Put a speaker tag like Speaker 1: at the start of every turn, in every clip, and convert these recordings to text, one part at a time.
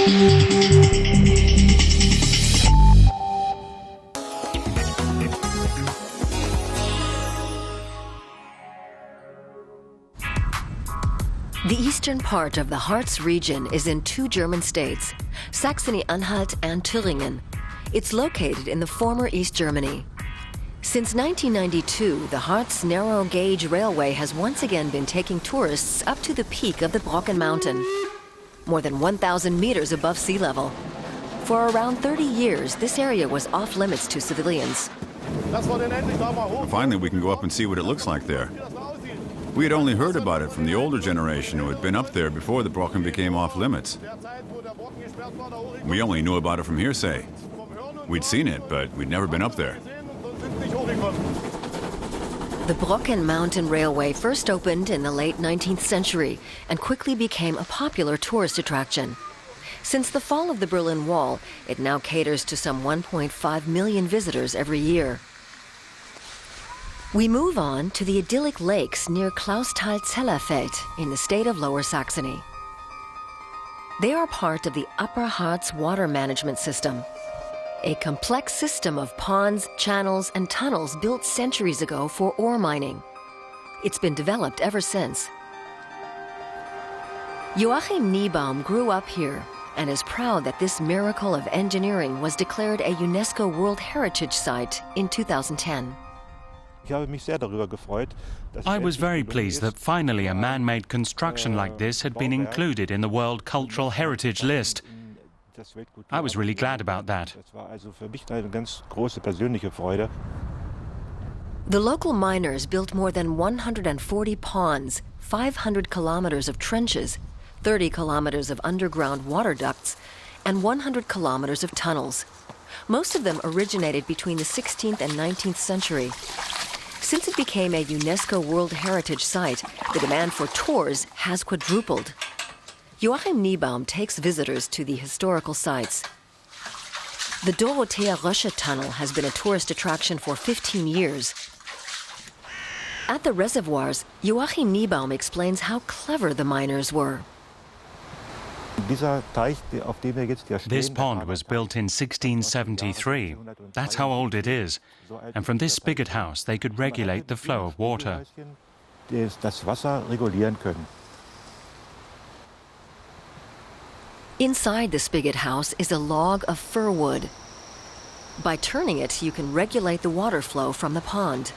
Speaker 1: The eastern part of the Harz region is in two German states, Saxony-Anhalt and Thuringen. It's located in the former East Germany. Since 1992, the Harz narrow-gauge railway has once again been taking tourists up to the peak of the Brocken Mountain, more than 1,000 meters above sea level. For around 30 years, this area was off-limits to civilians.
Speaker 2: Finally, we can go up and see what it looks like there. We had only heard about it from the older generation who had been up there before the Brocken became off-limits. We only knew about it from hearsay. We'd seen it, but we'd never been up there.
Speaker 1: The Brocken Mountain Railway first opened in the late 19th century and quickly became a popular tourist attraction. Since the fall of the Berlin Wall, it now caters to some 1.5 million visitors every year. We move on to the idyllic lakes near Clausthal-Zellerfeld in the state of Lower Saxony. They are part of the Upper Harz water management system, a complex system of ponds, channels, and tunnels built centuries ago for ore mining. It's been developed ever since. Joachim Niebaum grew up here and is proud that this miracle of engineering was declared a UNESCO World Heritage Site in 2010.
Speaker 3: I was very pleased that finally a man-made construction like this had been included in the World Cultural Heritage List. I was really glad about that.
Speaker 1: The local miners built more than 140 ponds, 500 kilometers of trenches, 30 kilometers of underground water ducts, and 100 kilometers of tunnels. Most of them originated between the 16th and 19th century. Since it became a UNESCO World Heritage Site, the demand for tours has quadrupled. Joachim Niebaum takes visitors to the historical sites. The Dorothea Rösche Tunnel has been a tourist attraction for 15 years. At the reservoirs, Joachim Niebaum explains how clever the miners were.
Speaker 3: This pond was built in 1673. That's how old it is. And from this spigot house, they could regulate the flow of water.
Speaker 1: Inside the spigot house is a log of fir wood. By turning it, you can regulate the water flow from the pond.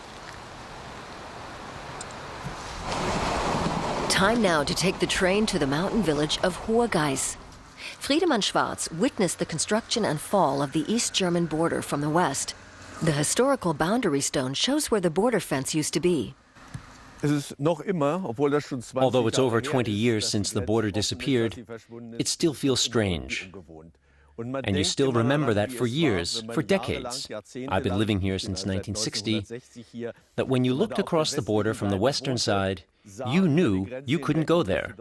Speaker 1: Time now to take the train to the mountain village of Hohe Geiss. Friedemann Schwarz witnessed the construction and fall of the East German border from the west. The historical boundary stone shows where the border fence used to be.
Speaker 4: Although it's over 20 years since the border disappeared, it still feels strange. And you still remember that for years, for decades. I've been living here since 1960, that when you looked across the border from the western side, you knew you couldn't go there.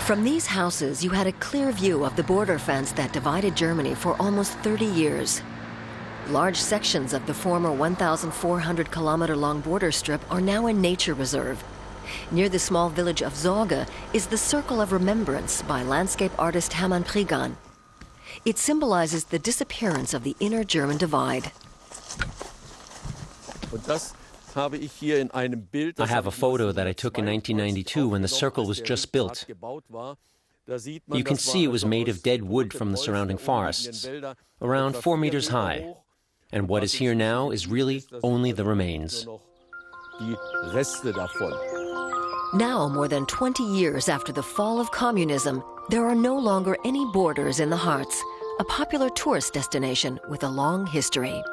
Speaker 1: From these houses, you had a clear view of the border fence that divided Germany for almost 30 years. Large sections of the former 1,400-kilometer-long border strip are now a nature reserve. Near the small village of Sorge is the Circle of Remembrance by landscape artist Hermann Priegan. It symbolizes the disappearance of the inner German divide.
Speaker 4: I have a photo that I took in 1992 when the circle was just built. You can see it was made of dead wood from the surrounding forests, around 4 meters high. And what is here now is really only the remains.
Speaker 1: Now, more than 20 years after the fall of communism, there are no longer any borders in the Harz, a popular tourist destination with a long history.